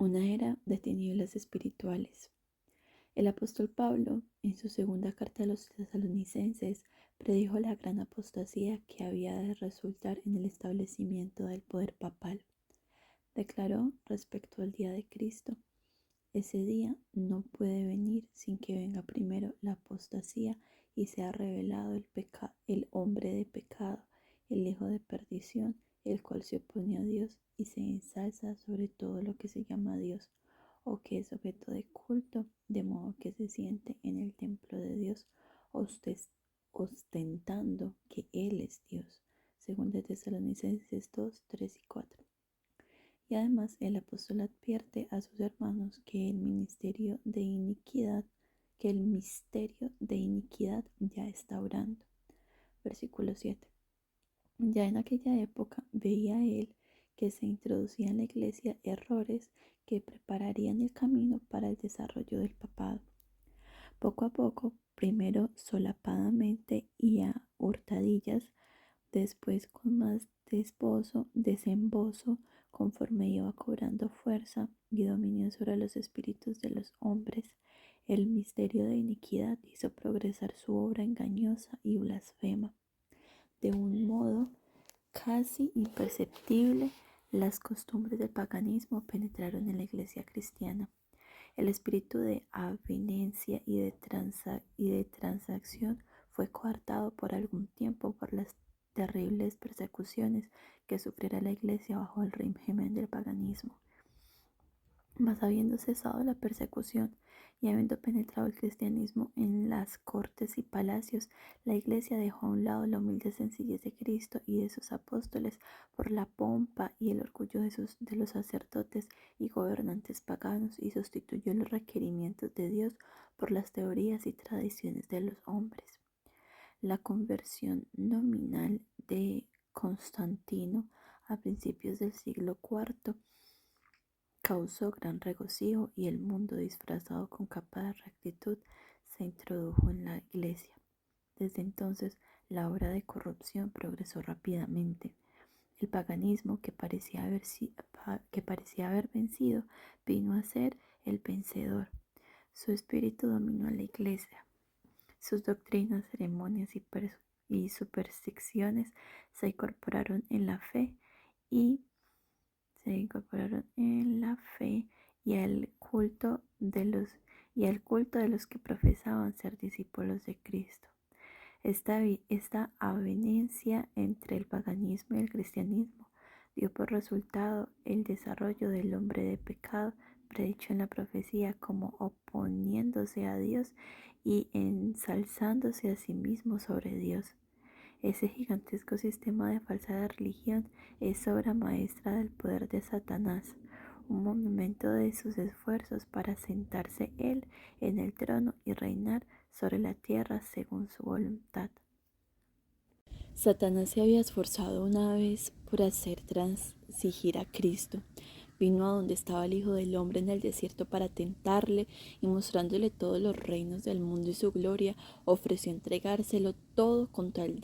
Una era de tinieblas espirituales. El apóstol Pablo, en su segunda carta a los tesalonicenses, predijo la gran apostasía que había de resultar en el establecimiento del poder papal. Declaró respecto al día de Cristo: ese día no puede venir sin que venga primero la apostasía y sea revelado el hombre de pecado, el hijo de perdición, el cual se opone a Dios y se ensalza sobre todo lo que se llama Dios o que es objeto de culto, de modo que se siente en el templo de Dios ostentando que Él es Dios. Según de Tesalonicenses 2, 3 y 4. Y además el apóstol advierte a sus hermanos que el misterio de iniquidad ya está obrando. Versículo 7. Ya en aquella época veía él que se introducían en la iglesia errores que prepararían el camino para el desarrollo del papado. Poco a poco, primero solapadamente y a hurtadillas, después con más desembozo, conforme iba cobrando fuerza y dominio sobre los espíritus de los hombres, el misterio de iniquidad hizo progresar su obra engañosa y blasfema. De un modo casi imperceptible, las costumbres del paganismo penetraron en la iglesia cristiana. El espíritu de avenencia y de transacción fue coartado por algún tiempo por las terribles persecuciones que sufriera la iglesia bajo el régimen del paganismo. Mas habiendo cesado la persecución y habiendo penetrado el cristianismo en las cortes y palacios, la iglesia dejó a un lado la humilde sencillez de Cristo y de sus apóstoles por la pompa y el orgullo de los sacerdotes y gobernantes paganos y sustituyó los requerimientos de Dios por las teorías y tradiciones de los hombres. La conversión nominal de Constantino a principios del siglo IV causó gran regocijo y el mundo, disfrazado con capa de rectitud, se introdujo en la iglesia. Desde entonces, la obra de corrupción progresó rápidamente. El paganismo, que parecía haber vencido, vino a ser el vencedor. Su espíritu dominó a la iglesia. Sus doctrinas, ceremonias y supersticiones se incorporaron en la fe y al culto de los que profesaban ser discípulos de Cristo. Esta avenencia entre el paganismo y el cristianismo dio por resultado el desarrollo del hombre de pecado predicho en la profecía, como oponiéndose a Dios y ensalzándose a sí mismo sobre Dios. Ese gigantesco sistema de falsa religión es obra maestra del poder de Satanás, un monumento de sus esfuerzos para sentarse él en el trono y reinar sobre la tierra según su voluntad. Satanás se había esforzado una vez por hacer transigir a Cristo. Vino a donde estaba el Hijo del Hombre en el desierto para tentarle y mostrándole todos los reinos del mundo y su gloria, ofreció entregárselo todo con tal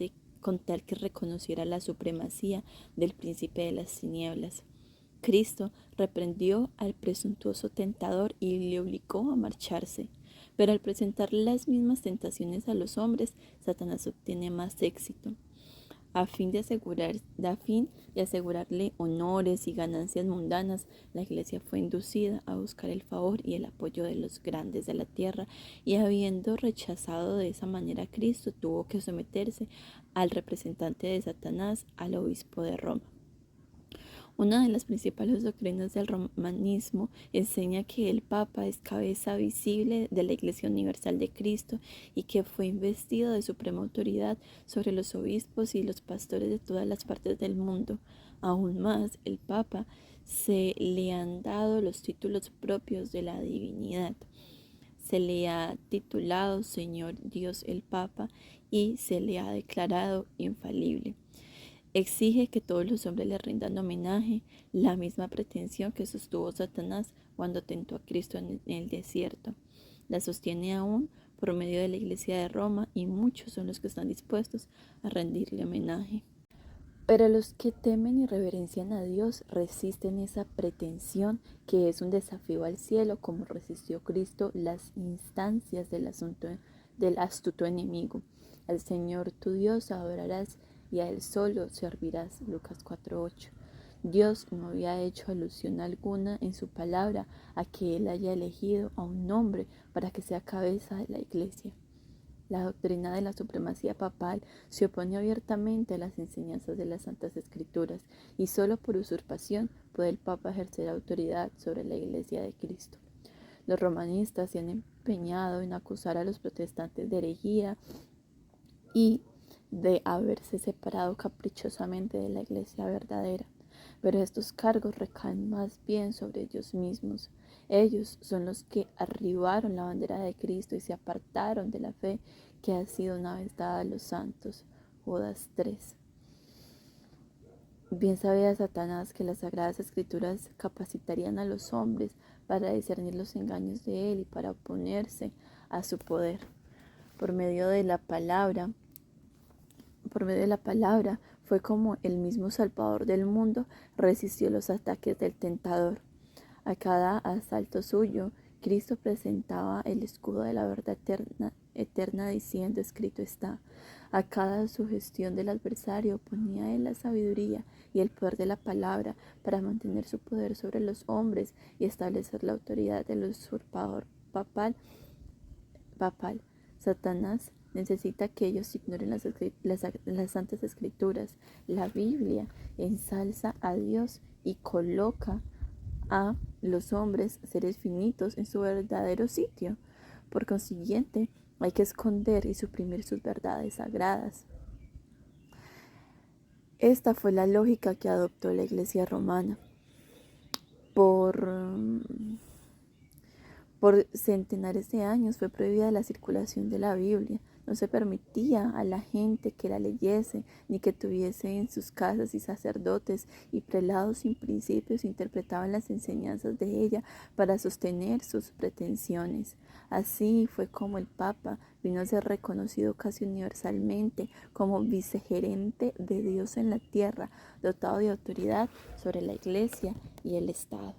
que reconociera la supremacía del príncipe de las tinieblas. Cristo reprendió al presuntuoso tentador y le obligó a marcharse. Pero al presentar las mismas tentaciones a los hombres, Satanás obtiene más éxito. A fin de asegurarle honores y ganancias mundanas, la iglesia fue inducida a buscar el favor y el apoyo de los grandes de la tierra, y habiendo rechazado de esa manera a Cristo, tuvo que someterse al representante de Satanás, al obispo de Roma. Una de las principales doctrinas del romanismo enseña que el Papa es cabeza visible de la Iglesia Universal de Cristo y que fue investido de suprema autoridad sobre los obispos y los pastores de todas las partes del mundo. Aún más, el Papa se le han dado los títulos propios de la divinidad. Se le ha titulado Señor Dios el Papa y se le ha declarado infalible. Exige que todos los hombres le rindan homenaje, la misma pretensión que sostuvo Satanás cuando tentó a Cristo en el desierto. La sostiene aún por medio de la Iglesia de Roma y muchos son los que están dispuestos a rendirle homenaje. Pero los que temen y reverencian a Dios resisten esa pretensión que es un desafío al cielo, como resistió Cristo las instancias del astuto enemigo. Al Señor tu Dios adorarás y a Él solo servirás. Lucas 4:8. Dios no había hecho alusión alguna en su palabra a que Él haya elegido a un hombre para que sea cabeza de la iglesia. La doctrina de la supremacía papal se opone abiertamente a las enseñanzas de las Santas Escrituras y solo por usurpación puede el Papa ejercer autoridad sobre la Iglesia de Cristo. Los romanistas se han empeñado en acusar a los protestantes de herejía y de haberse separado caprichosamente de la Iglesia verdadera, pero estos cargos recaen más bien sobre ellos mismos. Ellos son los que arribaron la bandera de Cristo y se apartaron de la fe que ha sido una vez dada a los santos. Judas 3. Bien sabía Satanás que las Sagradas Escrituras capacitarían a los hombres para discernir los engaños de él y para oponerse a su poder. Por medio de la palabra fue como el mismo Salvador del mundo resistió los ataques del tentador. A cada asalto suyo, Cristo presentaba el escudo de la verdad eterna diciendo, escrito está. A cada sugestión del adversario ponía él la sabiduría y el poder de la palabra para mantener su poder sobre los hombres y establecer la autoridad del usurpador papal. Satanás necesita que ellos ignoren las Santas Escrituras. La Biblia ensalza a Dios y coloca a los hombres, seres finitos, en su verdadero sitio. Por consiguiente, hay que esconder y suprimir sus verdades sagradas. Esta fue la lógica que adoptó la Iglesia romana. Por centenares de años fue prohibida la circulación de la Biblia. No se permitía a la gente que la leyese, ni que tuviese en sus casas, y sacerdotes y prelados sin principios interpretaban las enseñanzas de ella para sostener sus pretensiones. Así fue como el Papa vino a ser reconocido casi universalmente como vicegerente de Dios en la tierra, dotado de autoridad sobre la Iglesia y el Estado.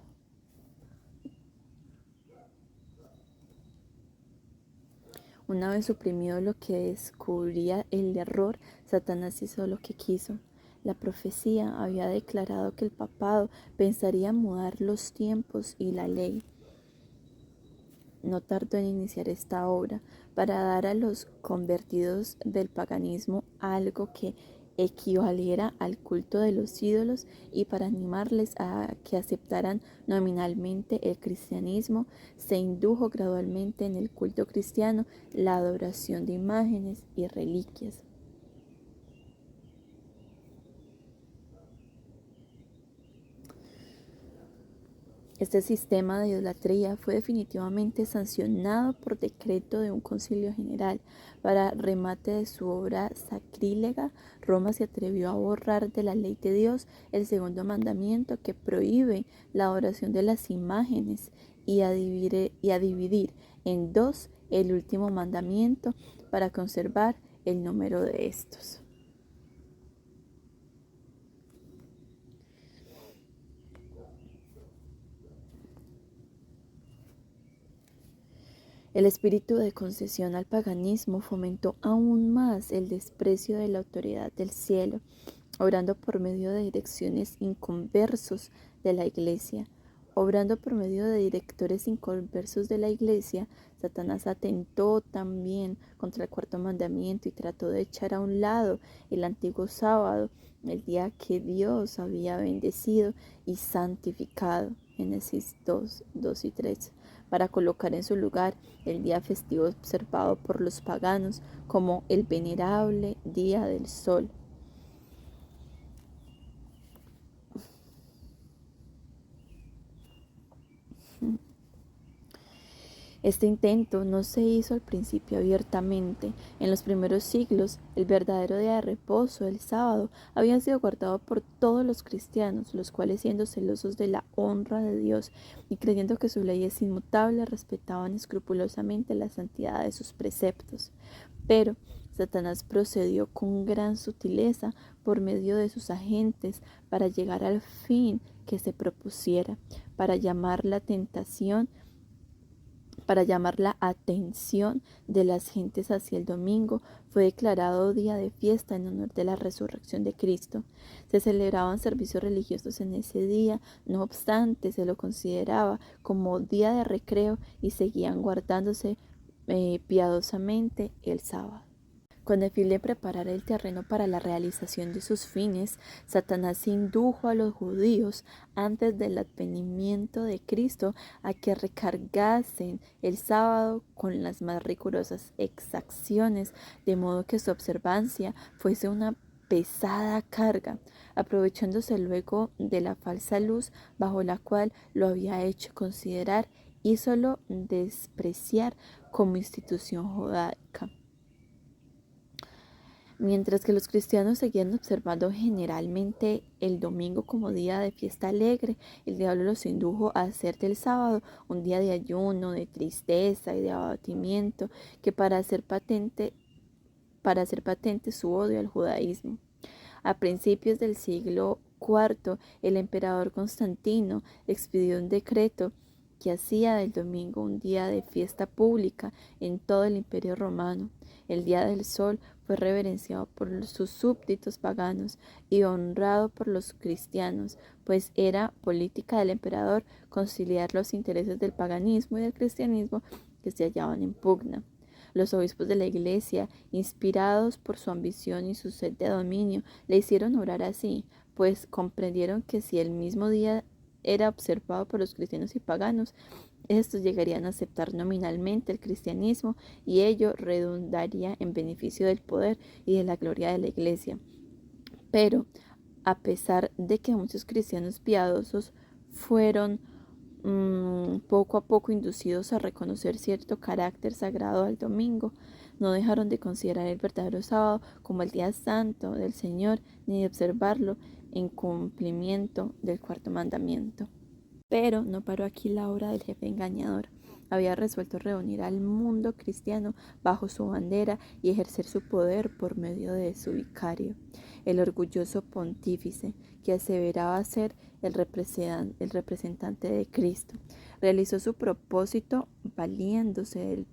Una vez suprimido lo que descubría el error, Satanás hizo lo que quiso. La profecía había declarado que el papado pensaría mudar los tiempos y la ley. No tardó en iniciar esta obra para dar a los convertidos del paganismo algo que equivaliera al culto de los ídolos y para animarles a que aceptaran nominalmente el cristianismo, se indujo gradualmente en el culto cristiano la adoración de imágenes y reliquias. Este sistema de idolatría fue definitivamente sancionado por decreto de un concilio general. Para remate de su obra sacrílega, Roma se atrevió a borrar de la ley de Dios el segundo mandamiento que prohíbe la adoración de las imágenes y a dividir en dos el último mandamiento para conservar el número de estos. El espíritu de concesión al paganismo fomentó aún más el desprecio de la autoridad del cielo, obrando por medio de direcciones inconversos de la Iglesia. Obrando por medio de directores inconversos de la Iglesia, Satanás atentó también contra el cuarto mandamiento y trató de echar a un lado el antiguo sábado, el día que Dios había bendecido y santificado. Génesis 2 y 3. Para colocar en su lugar el día festivo observado por los paganos como el venerable día del sol. Este intento no se hizo al principio abiertamente. En los primeros siglos, el verdadero día de reposo, el sábado, había sido guardado por todos los cristianos, los cuales, siendo celosos de la honra de Dios y creyendo que su ley es inmutable, respetaban escrupulosamente la santidad de sus preceptos. Pero Satanás procedió con gran sutileza por medio de sus agentes para llegar al fin que se propusiera, para llamar la atención de las gentes hacia el domingo. Fue declarado día de fiesta en honor de la resurrección de Cristo. Se celebraban servicios religiosos en ese día, no obstante se lo consideraba como día de recreo y seguían guardándose piadosamente el sábado. Con el fin de preparar el terreno para la realización de sus fines, Satanás indujo a los judíos antes del advenimiento de Cristo a que recargasen el sábado con las más rigurosas exacciones, de modo que su observancia fuese una pesada carga, aprovechándose luego de la falsa luz bajo la cual lo había hecho considerar y solo despreciar como institución judaica. Mientras que los cristianos seguían observando generalmente el domingo como día de fiesta alegre, el diablo los indujo a hacer del sábado un día de ayuno, de tristeza y de abatimiento, que para hacer patente su odio al judaísmo. A principios del siglo IV, el emperador Constantino expidió un decreto que hacía del domingo un día de fiesta pública en todo el Imperio Romano. El Día del Sol fue reverenciado por sus súbditos paganos y honrado por los cristianos, pues era política del emperador conciliar los intereses del paganismo y del cristianismo que se hallaban en pugna. Los obispos de la Iglesia, inspirados por su ambición y su sed de dominio, le hicieron orar así, pues comprendieron que si el mismo día era observado por los cristianos y paganos, estos llegarían a aceptar nominalmente el cristianismo y ello redundaría en beneficio del poder y de la gloria de la Iglesia. Pero, a pesar de que muchos cristianos piadosos fueron poco a poco inducidos a reconocer cierto carácter sagrado al domingo, no dejaron de considerar el verdadero sábado como el día santo del Señor, ni de observarlo en cumplimiento del cuarto mandamiento. Pero no paró aquí la obra del jefe engañador. Había resuelto reunir al mundo cristiano bajo su bandera y ejercer su poder por medio de su vicario, el orgulloso pontífice, que aseveraba ser el representante de Cristo. Realizó su propósito valiéndose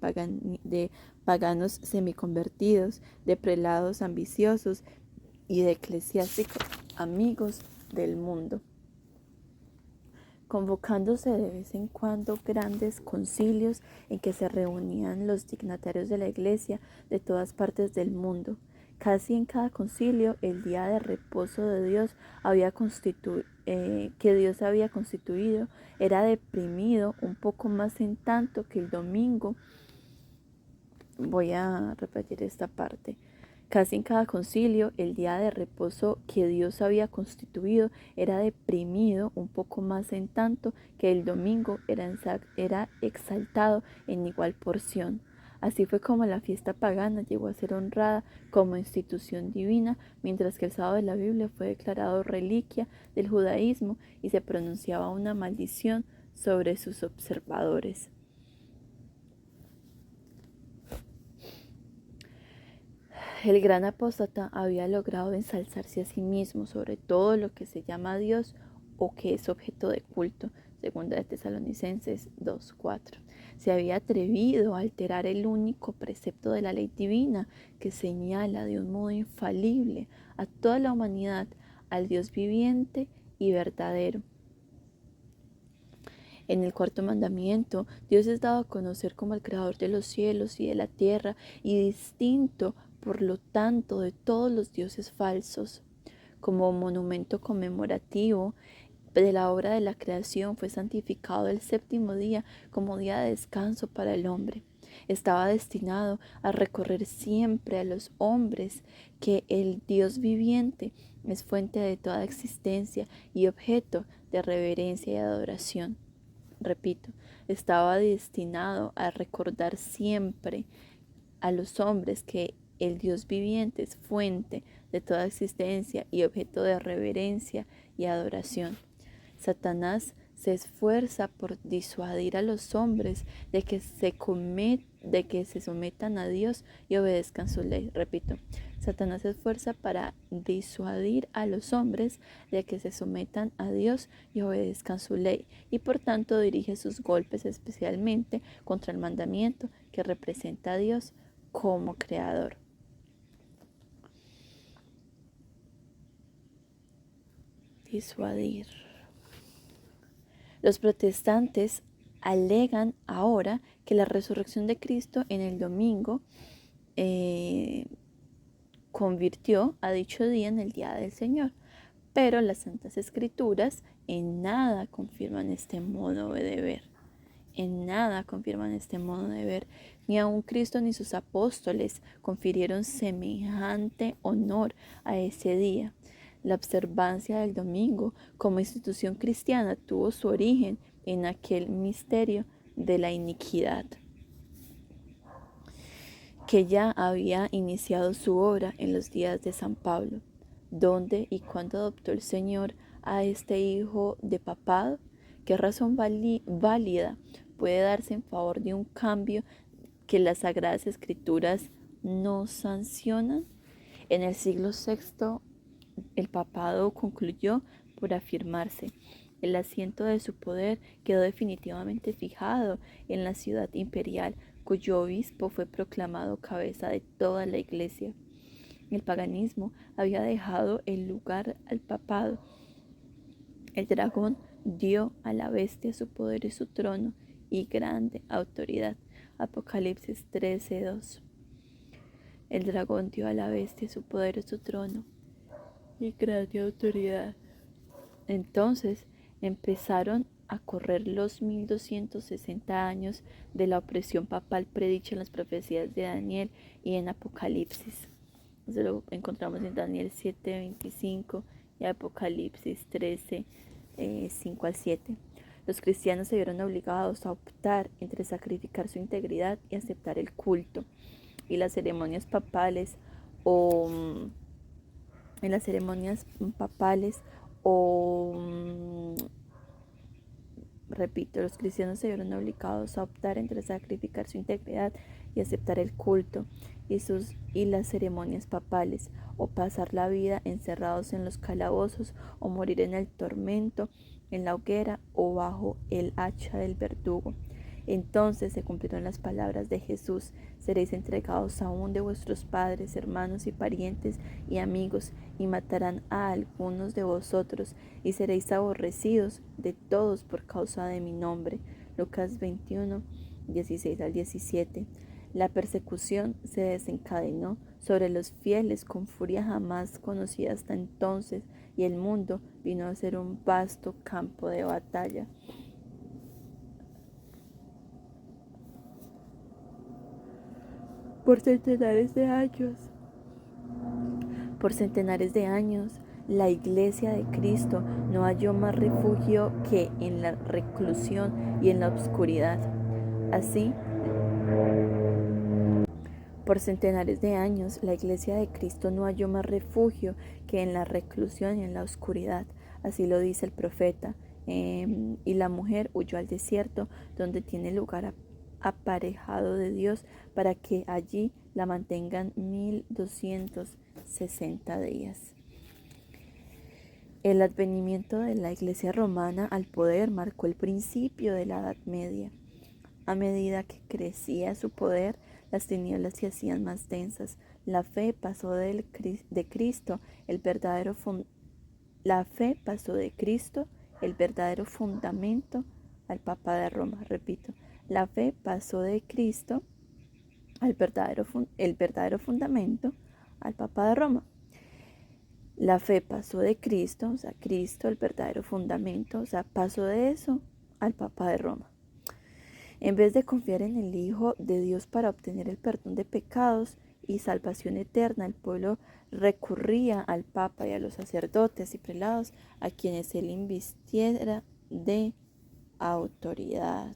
de paganos semiconvertidos, de prelados ambiciosos y de eclesiásticos amigos del mundo, convocándose de vez en cuando grandes concilios en que se reunían los dignatarios de la Iglesia de todas partes del mundo. Casi en cada concilio el día de reposo de Dios que Dios había constituido era deprimido un poco más en tanto que el domingo. Voy a repetir esta parte. Casi en cada concilio, el día de reposo que Dios había constituido era deprimido un poco más en tanto que el domingo era exaltado en igual porción. Así fue como la fiesta pagana llegó a ser honrada como institución divina, mientras que el sábado de la Biblia fue declarado reliquia del judaísmo y se pronunciaba una maldición sobre sus observadores. El gran apóstata había logrado ensalzarse a sí mismo sobre todo lo que se llama Dios o que es objeto de culto, segunda de Tesalonicenses 2:4. Se había atrevido a alterar el único precepto de la ley divina que señala de un modo infalible a toda la humanidad al Dios viviente y verdadero. En el cuarto mandamiento, Dios es dado a conocer como el creador de los cielos y de la tierra y distinto, por lo tanto, de todos los dioses falsos. Como monumento conmemorativo de la obra de la creación, fue santificado el séptimo día como día de descanso para el hombre. Estaba destinado a recorrer siempre a los hombres que el Dios viviente es fuente de toda existencia y objeto de reverencia y adoración. Repito, estaba destinado a recordar siempre a los hombres que el Dios viviente es fuente de toda existencia y objeto de reverencia y adoración. Satanás se esfuerza por disuadir a los hombres de que se sometan a Dios y obedezcan su ley. Repito, Satanás se esfuerza para disuadir a los hombres de que se sometan a Dios y obedezcan su ley, y por tanto dirige sus golpes especialmente contra el mandamiento que representa a Dios como creador. Disuadir. Los protestantes alegan ahora que la resurrección de Cristo en el domingo convirtió a dicho día en el día del Señor, pero las Santas Escrituras en nada confirman este modo de ver. En nada confirman este modo de ver. Ni aun Cristo ni sus apóstoles confirieron semejante honor a ese día. La observancia del domingo como institución cristiana tuvo su origen en aquel misterio de la iniquidad, que ya había iniciado su obra en los días de San Pablo. ¿Dónde y cuándo adoptó el Señor a este hijo de papado? ¿Qué razón válida puede darse en favor de un cambio que las Sagradas Escrituras no sancionan? En el siglo VI, el papado concluyó por afirmarse. El asiento de su poder quedó definitivamente fijado en la ciudad imperial, cuyo obispo fue proclamado cabeza de toda la Iglesia. El paganismo había dejado el lugar al papado. El dragón dio a la bestia su poder y su trono y grande autoridad. Apocalipsis 13:2. El dragón dio a la bestia su poder y su trono y grande autoridad. Entonces empezaron a correr los 1260 años de la opresión papal predicha en las profecías de Daniel y en Apocalipsis. Eso lo encontramos en Daniel 7:25 y Apocalipsis 13, 5 al 7. Los cristianos se vieron obligados a optar entre sacrificar su integridad y aceptar el culto. Y las ceremonias papales o en las ceremonias papales repito, los cristianos se vieron obligados a optar entre sacrificar su integridad y aceptar el culto y las ceremonias papales, o pasar la vida encerrados en los calabozos, o morir en el tormento, en la hoguera o bajo el hacha del verdugo. Entonces se cumplieron las palabras de Jesús: seréis entregados a uno de vuestros padres, hermanos y parientes y amigos, y matarán a algunos de vosotros, y seréis aborrecidos de todos por causa de mi nombre. Lucas 21, 16 al 17. La persecución se desencadenó sobre los fieles con furia jamás conocida hasta entonces, y el mundo vino a ser un vasto campo de batalla. Por centenares de años, la Iglesia de Cristo no halló más refugio que en la reclusión y en la oscuridad. Así, por centenares de años, la Iglesia de Cristo no halló más refugio que en la reclusión y en la oscuridad. Así lo dice el profeta. Y la mujer huyó al desierto, donde tiene lugar aparejado de Dios, para que allí la mantengan 1260 días. El advenimiento de la Iglesia romana al poder marcó el principio de la Edad Media. A medida que crecía su poder, las tinieblas se hacían más densas. La fe pasó de Cristo, el verdadero fundamento, al Papa de Roma. Repito, la fe pasó de Cristo, el verdadero fundamento, al Papa de Roma. La fe pasó de Cristo, o sea, Cristo, el verdadero fundamento, o sea, pasó de eso al Papa de Roma. En vez de confiar en el Hijo de Dios para obtener el perdón de pecados y salvación eterna, el pueblo recurría al Papa y a los sacerdotes y prelados, a quienes él invistiera de autoridad.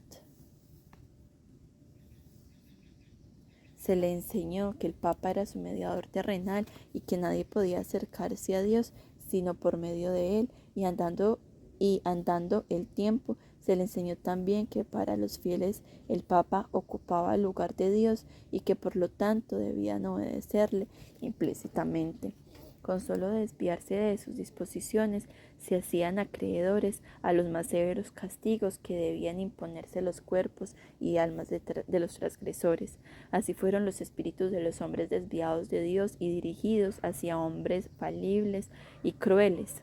Se le enseñó que el Papa era su mediador terrenal y que nadie podía acercarse a Dios sino por medio de él, y andando y andando el tiempo, se le enseñó también que para los fieles el Papa ocupaba el lugar de Dios y que por lo tanto debían obedecerle implícitamente. Con solo desviarse de sus disposiciones, se hacían acreedores a los más severos castigos que debían imponerse los cuerpos y almas de los transgresores. Así fueron los espíritus de los hombres desviados de Dios y dirigidos hacia hombres falibles y crueles.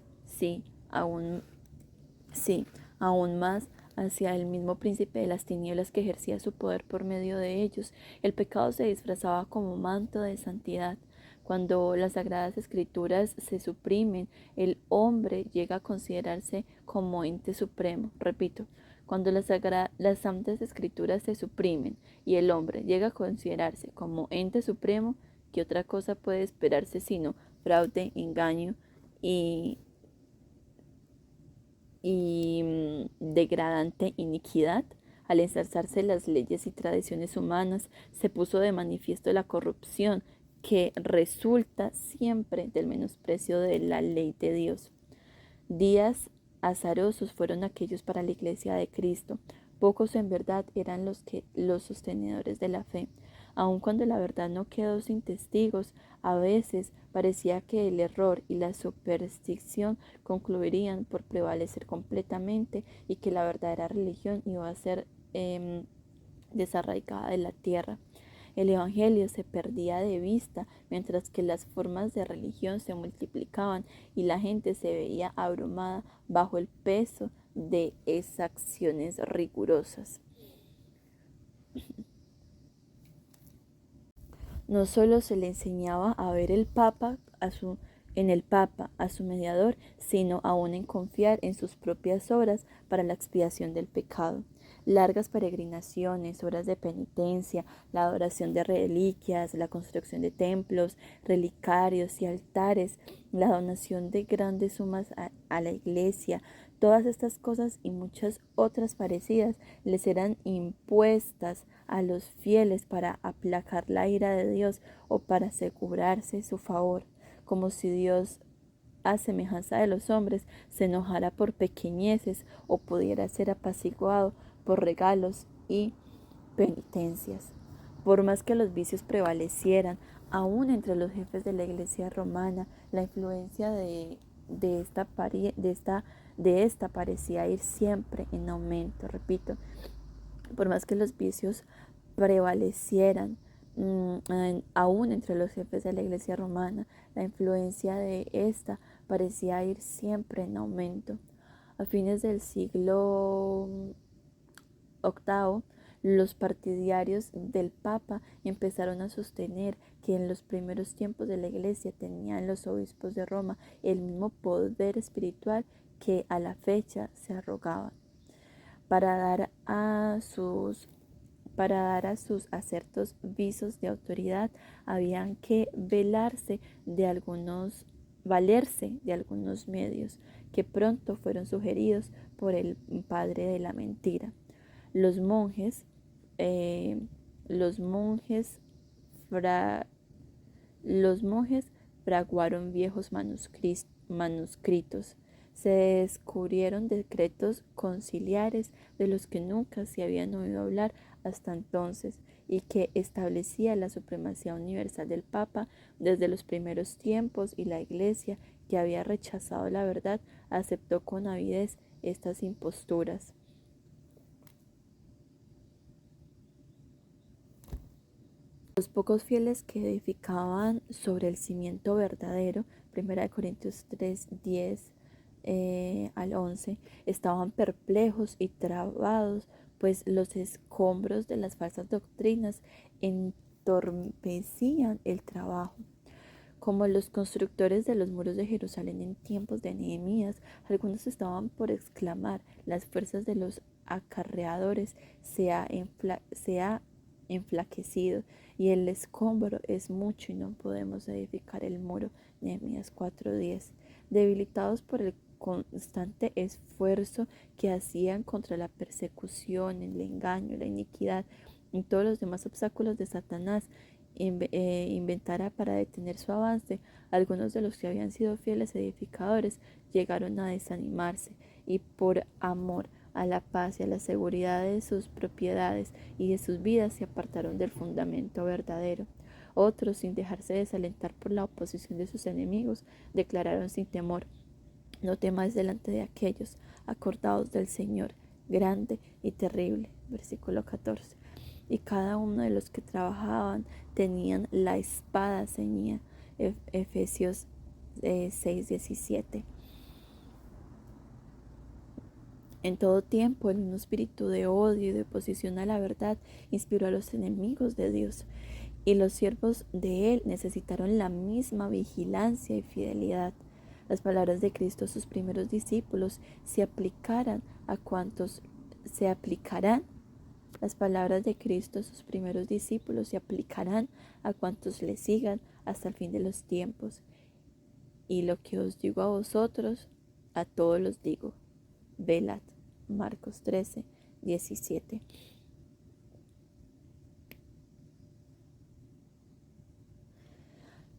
Aún, sí, aún más hacia el mismo príncipe de las tinieblas que ejercía su poder por medio de ellos. El pecado se disfrazaba como manto de santidad. Cuando las sagradas escrituras se suprimen, el hombre llega a considerarse como ente supremo. Repito, cuando las santas escrituras se suprimen y el hombre llega a considerarse como ente supremo, ¿qué otra cosa puede esperarse sino fraude, engaño y degradante iniquidad? Al ensalzarse las leyes y tradiciones humanas, se puso de manifiesto la corrupción que resulta siempre del menosprecio de la ley de Dios. Días azarosos fueron aquellos para la Iglesia de Cristo. Pocos en verdad eran los sostenedores de la fe. Aun cuando la verdad no quedó sin testigos, a veces parecía que el error y la superstición concluirían por prevalecer completamente y que la verdadera religión iba a ser desarraigada de la tierra. El Evangelio se perdía de vista mientras que las formas de religión se multiplicaban y la gente se veía abrumada bajo el peso de exacciones rigurosas. No solo se le enseñaba a ver en el Papa a su mediador, sino aún en confiar en sus propias obras para la expiación del pecado. Largas peregrinaciones, horas de penitencia, la adoración de reliquias, la construcción de templos, relicarios y altares, la donación de grandes sumas a la iglesia, todas estas cosas y muchas otras parecidas les eran impuestas a los fieles para aplacar la ira de Dios o para asegurarse su favor, como si Dios, a semejanza de los hombres, se enojara por pequeñeces o pudiera ser apaciguado por regalos y penitencias. Por más que los vicios prevalecieran, aún entre los jefes de la Iglesia romana, la influencia de esta parecía ir siempre en aumento. Repito, por más que los vicios prevalecieran, aún entre los jefes de la Iglesia romana, la influencia de esta parecía ir siempre en aumento. A fines del siglo VIII, los partidarios del Papa empezaron a sostener que en los primeros tiempos de la Iglesia tenían los obispos de Roma el mismo poder espiritual que a la fecha se arrogaban. Para dar a sus acertos visos de autoridad, habían que valerse de algunos medios que pronto fueron sugeridos por el padre de la mentira. Los monjes, eh, los monjes, fra- los monjes fraguaron viejos manuscritos. Se descubrieron decretos conciliares de los que nunca se habían oído hablar hasta entonces y que establecía la supremacía universal del Papa desde los primeros tiempos, y la Iglesia, que había rechazado la verdad, aceptó con avidez estas imposturas. Los pocos fieles que edificaban sobre el cimiento verdadero, 1 Corintios 3, 10 al 11, estaban perplejos y trabados, pues los escombros de las falsas doctrinas entorpecían el trabajo. Como los constructores de los muros de Jerusalén en tiempos de Nehemías, algunos estaban por exclamar: las fuerzas de los acarreadores se ha enflaquecido y el escombro es mucho y no podemos edificar el muro. Nehemías 4:10. Debilitados por el constante esfuerzo que hacían contra la persecución, el engaño, la iniquidad y todos los demás obstáculos de Satanás inventara para detener su avance, algunos de los que habían sido fieles edificadores llegaron a desanimarse y por amor a la paz y a la seguridad de sus propiedades y de sus vidas se apartaron del fundamento verdadero. Otros, sin dejarse desalentar por la oposición de sus enemigos, declararon sin temor: no temáis delante de aquellos, acordaos del Señor, grande y terrible. Versículo 14. Y cada uno de los que trabajaban tenían la espada ceñida. Efesios 6:17. En todo tiempo, el mismo espíritu de odio y de oposición a la verdad inspiró a los enemigos de Dios, y los siervos de Él necesitaron la misma vigilancia y fidelidad. Las palabras de Cristo a sus primeros discípulos las palabras de Cristo a sus primeros discípulos se aplicarán a cuantos le sigan hasta el fin de los tiempos. Y lo que os digo a vosotros, a todos los digo: velad. Marcos 13:17.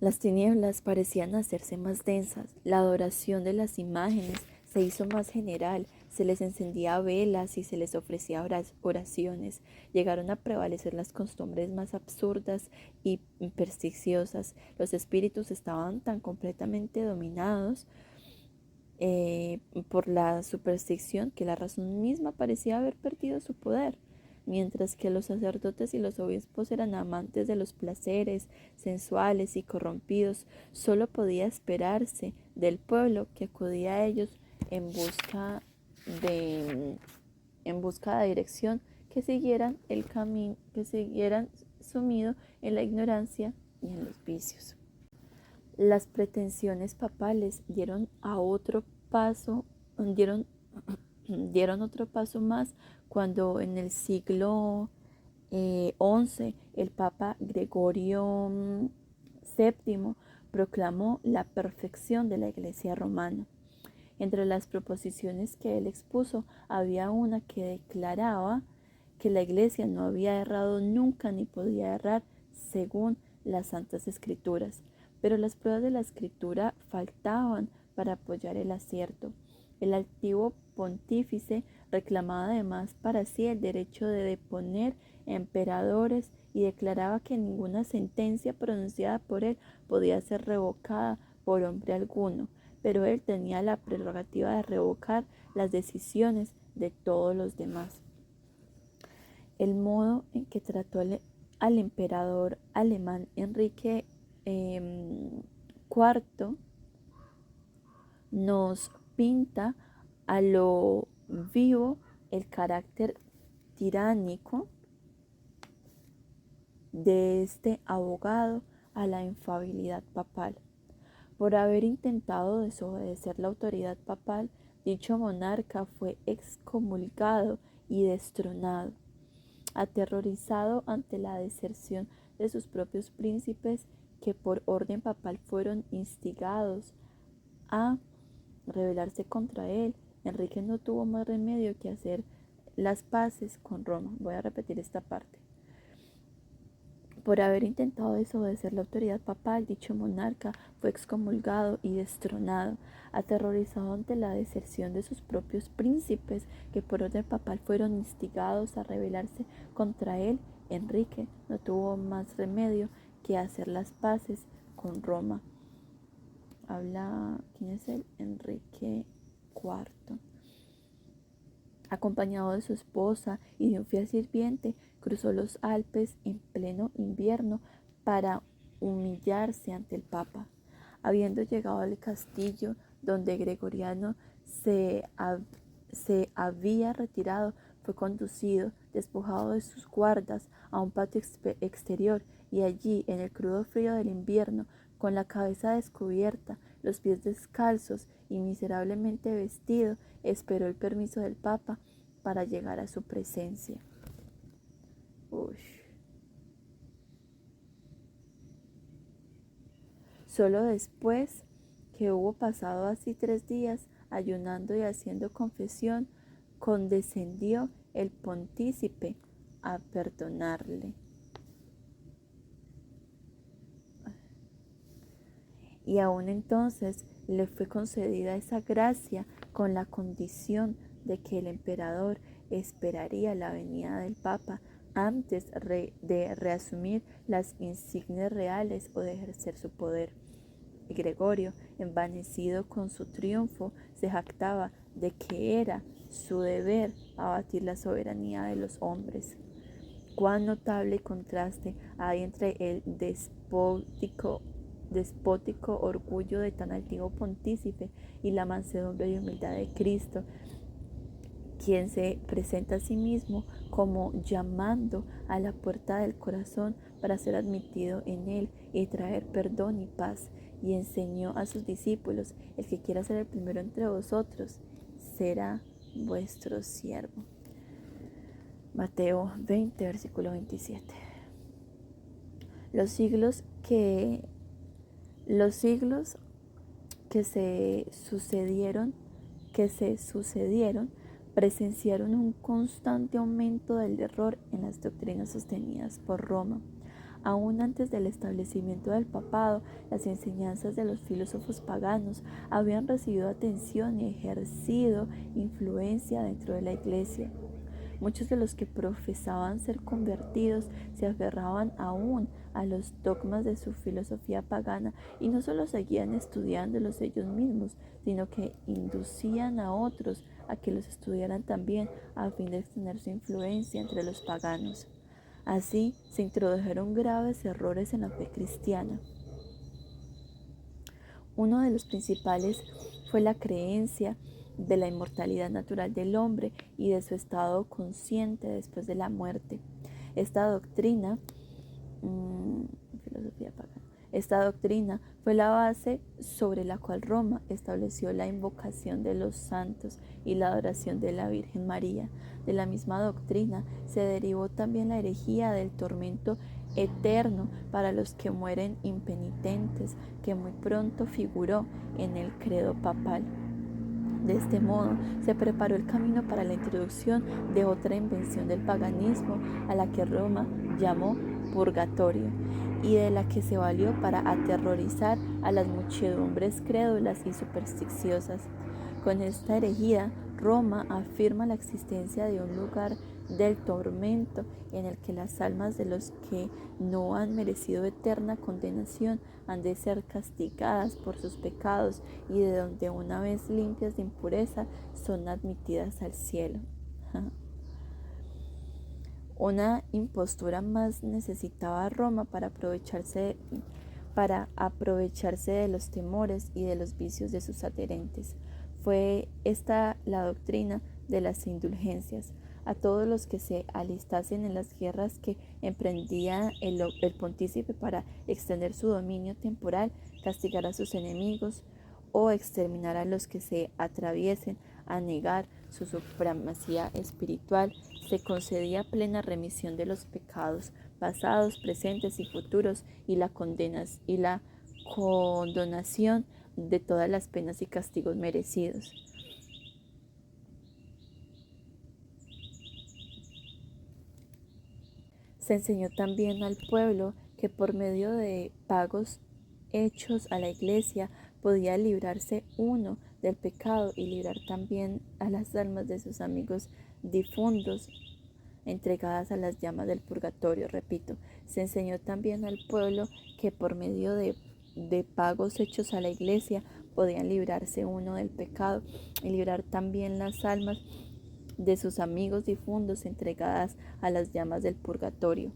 Las tinieblas parecían hacerse más densas, la adoración de las imágenes se hizo más general, se les encendía velas y se les ofrecía oraciones. Llegaron a prevalecer las costumbres más absurdas y perniciosas. Los espíritus estaban tan completamente dominados por la superstición que la razón misma parecía haber perdido su poder. Mientras que los sacerdotes y los obispos eran amantes de los placeres sensuales y corrompidos, solo podía esperarse del pueblo que acudía a ellos en busca de dirección, que siguieran el camino, que siguieran sumido en la ignorancia y en los vicios. Las pretensiones papales dieron otro paso más cuando en el siglo XI el Papa Gregorio VII proclamó la perfección de la Iglesia romana. Entre las proposiciones que él expuso había una que declaraba que la Iglesia no había errado nunca ni podía errar según las Santas Escrituras, pero las pruebas de la Escritura faltaban para apoyar el acierto. El altivo pontífice reclamaba además para sí el derecho de deponer emperadores y declaraba que ninguna sentencia pronunciada por él podía ser revocada por hombre alguno, pero él tenía la prerrogativa de revocar las decisiones de todos los demás. El modo en que trató al emperador alemán Enrique IV nos pinta a lo vivo el carácter tiránico de este abogado a la infalibilidad papal. Por haber intentado desobedecer la autoridad papal, dicho monarca fue excomulgado y destronado. Aterrorizado ante la deserción de sus propios príncipes, que por orden papal fueron instigados a rebelarse contra él, Enrique no tuvo más remedio que hacer las paces con Roma. Voy a repetir esta parte. Por haber intentado desobedecer la autoridad papal, dicho monarca fue excomulgado y destronado. Aterrorizado ante la deserción de sus propios príncipes, que por orden papal fueron instigados a rebelarse contra él, Enrique no tuvo más remedio que hacer las paces con Roma. ¿Quién es él? Enrique IV. Acompañado de su esposa y de un fiel sirviente, cruzó los Alpes en pleno invierno para humillarse ante el Papa. Habiendo llegado al castillo donde Gregoriano se había retirado, fue conducido, despojado de sus guardas, a un patio exterior, y allí, en el crudo frío del invierno, con la cabeza descubierta, los pies descalzos y miserablemente vestido, esperó el permiso del Papa para llegar a su presencia. Solo después que hubo pasado así 3 días, ayunando y haciendo confesión, condescendió el pontícipe a perdonarle. Y aún entonces le fue concedida esa gracia con la condición de que el emperador esperaría la venida del Papa antes de reasumir las insignias reales o de ejercer su poder. Y Gregorio, envanecido con su triunfo, se jactaba de que era su deber abatir la soberanía de los hombres. Cuán notable contraste hay entre el despótico orgullo de tan antiguo pontífice y la mansedumbre y humildad de Cristo, quien se presenta a sí mismo como llamando a la puerta del corazón para ser admitido en él y traer perdón y paz, y enseñó a sus discípulos: el que quiera ser el primero entre vosotros será vuestro siervo. Mateo 20, versículo 27. Los siglos que se sucedieron presenciaron un constante aumento del error en las doctrinas sostenidas por Roma. Aún antes del establecimiento del papado, las enseñanzas de los filósofos paganos habían recibido atención y ejercido influencia dentro de la Iglesia. Muchos de los que profesaban ser convertidos se aferraban aún a los dogmas de su filosofía pagana y no solo seguían estudiándolos ellos mismos, sino que inducían a otros a que los estudiaran también a fin de extender su influencia entre los paganos. Así se introdujeron graves errores en la fe cristiana. Uno de los principales fue la creencia de la inmortalidad natural del hombre y de su estado consciente después de la muerte. Esta doctrina fue la base sobre la cual Roma estableció la invocación de los santos y la adoración de la Virgen María. De la misma doctrina se derivó también la herejía del tormento eterno para los que mueren impenitentes, que muy pronto figuró en el credo papal. De este modo se preparó el camino para la introducción de otra invención del paganismo, a la que Roma llamó purgatorio, y de la que se valió para aterrorizar a las muchedumbres crédulas y supersticiosas. Con esta herejía, Roma afirma la existencia de un lugar del tormento en el que las almas de los que no han merecido eterna condenación han de ser castigadas por sus pecados y de donde, una vez limpias de impureza, son admitidas al cielo. Una impostura más necesitaba Roma para aprovecharse de los temores y de los vicios de sus adherentes. Fue esta la doctrina de las indulgencias. A todos los que se alistasen en las guerras que emprendía el pontífice para extender su dominio temporal, castigar a sus enemigos o exterminar a los que se atreviesen a negar su supremacía espiritual, se concedía plena remisión de los pecados pasados, presentes y futuros, y la condonación de todas las penas y castigos merecidos. Se enseñó también al pueblo que por medio de pagos hechos a la Iglesia podía librarse uno del pecado y librar también a las almas de sus amigos difuntos entregadas a las llamas del purgatorio. Repito, se enseñó también al pueblo que por medio de pagos hechos a la Iglesia podían librarse uno del pecado y librar también las almas de sus amigos difuntos entregadas a las llamas del purgatorio.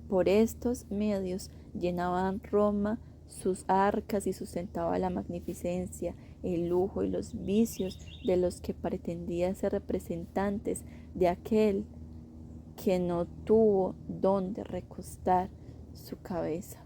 Por estos medios llenaban Roma sus arcas y sustentaba la magnificencia, el lujo y los vicios de los que pretendían ser representantes de aquel que no tuvo dónde recostar su cabeza.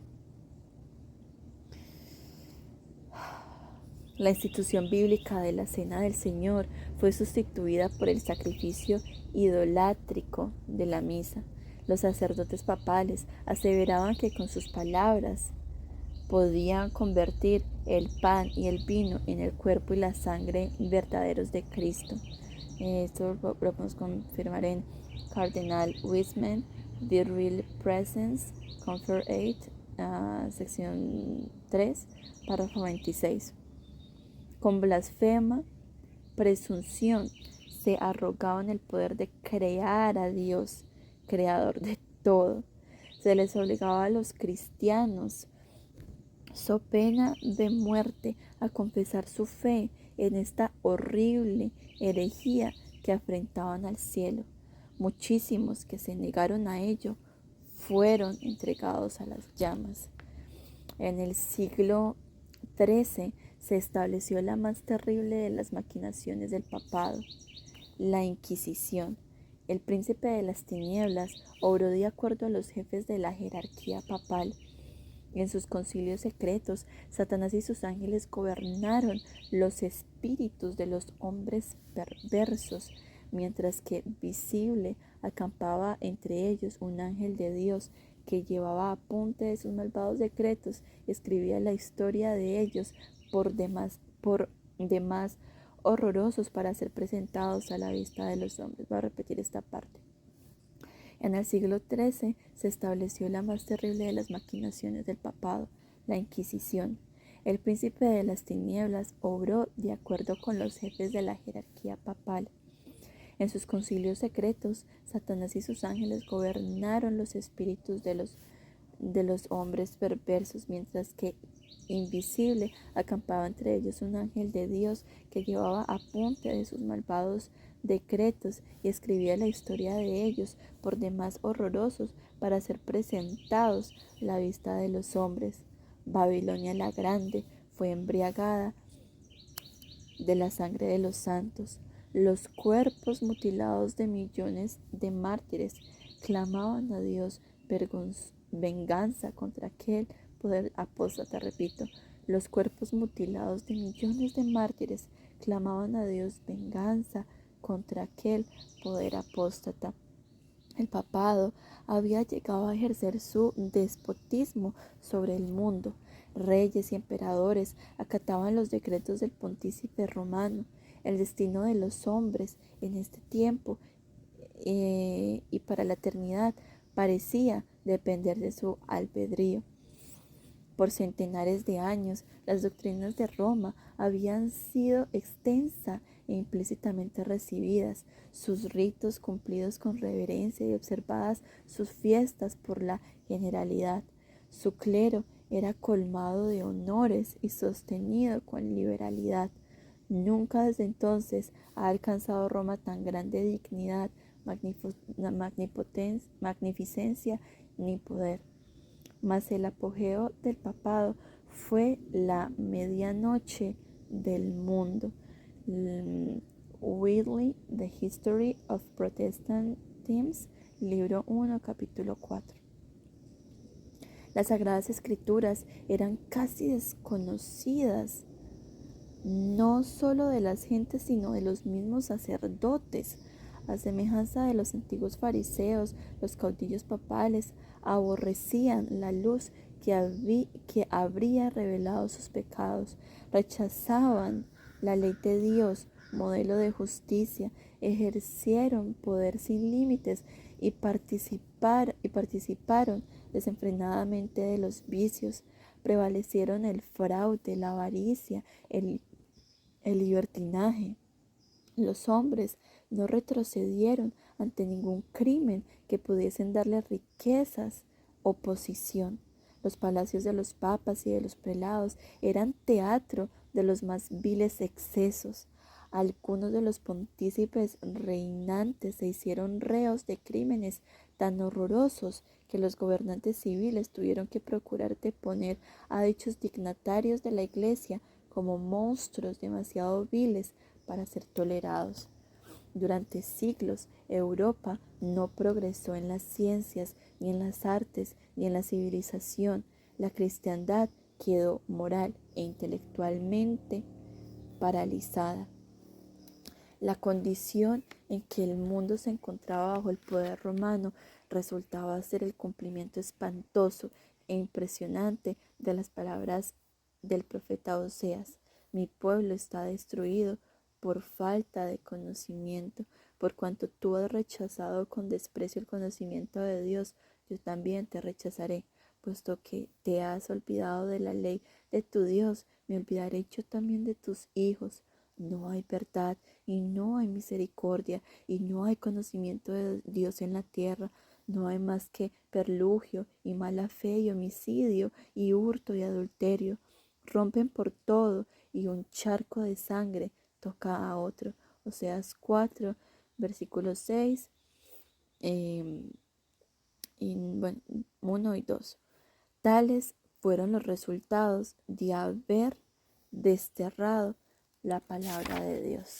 La institución bíblica de la Cena del Señor fue sustituida por el sacrificio idolátrico de la misa. Los sacerdotes papales aseveraban que con sus palabras podían convertir el pan y el vino en el cuerpo y la sangre verdaderos de Cristo. Esto lo podemos confirmar en Cardinal Wiseman, The Real Presence, Comfort 8, sección 3, párrafo 26. Con blasfema presunción se arrogaban el poder de crear a Dios, creador de todo. Se les obligaba a los cristianos, so pena de muerte, a confesar su fe en esta horrible herejía que afrentaban al cielo. Muchísimos que se negaron a ello fueron entregados a las llamas. En el siglo XIII se estableció la más terrible de las maquinaciones del papado, la Inquisición. El príncipe de las tinieblas obró de acuerdo a los jefes de la jerarquía papal. En sus concilios secretos, Satanás y sus ángeles gobernaron los espíritus de los hombres perversos, mientras que visible acampaba entre ellos un ángel de Dios que llevaba apunte de sus malvados decretos y escribía la historia de ellos por demás horrorosos para ser presentados a la vista de los hombres. Voy a repetir esta parte. En el siglo XIII se estableció la más terrible de las maquinaciones del papado, la Inquisición. El príncipe de las tinieblas obró de acuerdo con los jefes de la jerarquía papal. En sus concilios secretos, Satanás y sus ángeles gobernaron los espíritus de los hombres perversos, mientras que invisible acampaba entre ellos un ángel de Dios que llevaba apunte de sus malvados decretos y escribía la historia de ellos, por demás horrorosos, para ser presentados a la vista de los hombres. Babilonia la Grande fue embriagada de la sangre de los santos. Los cuerpos mutilados de millones de mártires clamaban a Dios venganza contra aquel poder apóstata. Repito, los cuerpos mutilados de millones de mártires clamaban a Dios venganza contra aquel poder apóstata. El papado había llegado a ejercer su despotismo sobre el mundo. Reyes y emperadores acataban los decretos del pontífice romano. El destino de los hombres en este tiempo y para la eternidad parecía depender de su albedrío. Por centenares de años, las doctrinas de Roma habían sido extensa e implícitamente recibidas, sus ritos cumplidos con reverencia y observadas sus fiestas por la generalidad. Su clero era colmado de honores y sostenido con liberalidad. Nunca desde entonces ha alcanzado Roma tan grande dignidad, magnificencia ni poder. Mas el apogeo del papado fue la medianoche del mundo. Whitley, The History of Protestantism, libro 1, capítulo 4. Las Sagradas Escrituras eran casi desconocidas, no solo de las gentes, sino de los mismos sacerdotes. A semejanza de los antiguos fariseos, los caudillos papales aborrecían la luz que habría revelado sus pecados, rechazaban la ley de Dios, modelo de justicia, ejercieron poder sin límites y participaron desenfrenadamente de los vicios, prevalecieron el fraude, la avaricia, el libertinaje. Los hombres no retrocedieron ante ningún crimen que pudiesen darle riquezas o posición. Los palacios de los papas y de los prelados eran teatro de los más viles excesos. Algunos de los pontífices reinantes se hicieron reos de crímenes tan horrorosos que los gobernantes civiles tuvieron que procurar deponer a dichos dignatarios de la Iglesia como monstruos demasiado viles para ser tolerados. Durante siglos, Europa no progresó en las ciencias, ni en las artes, ni en la civilización. La cristiandad quedó moral e intelectualmente paralizada. La condición en que el mundo se encontraba bajo el poder romano resultaba ser el cumplimiento espantoso e impresionante de las palabras del profeta Oseas. Mi pueblo está destruido por falta de conocimiento. Por cuanto tú has rechazado con desprecio el conocimiento de Dios, yo también te rechazaré. Puesto que te has olvidado de la ley de tu Dios, me olvidaré yo también de tus hijos. no hay verdad y no hay misericordia y no hay conocimiento de Dios en la tierra. No hay más que perlugio y mala fe y homicidio y hurto y adulterio. Rompen por todo y un charco de sangre toca a otro. Oseas 4, versículos 6 y bueno, 1 y 2. Tales fueron los resultados de haber desterrado la palabra de Dios.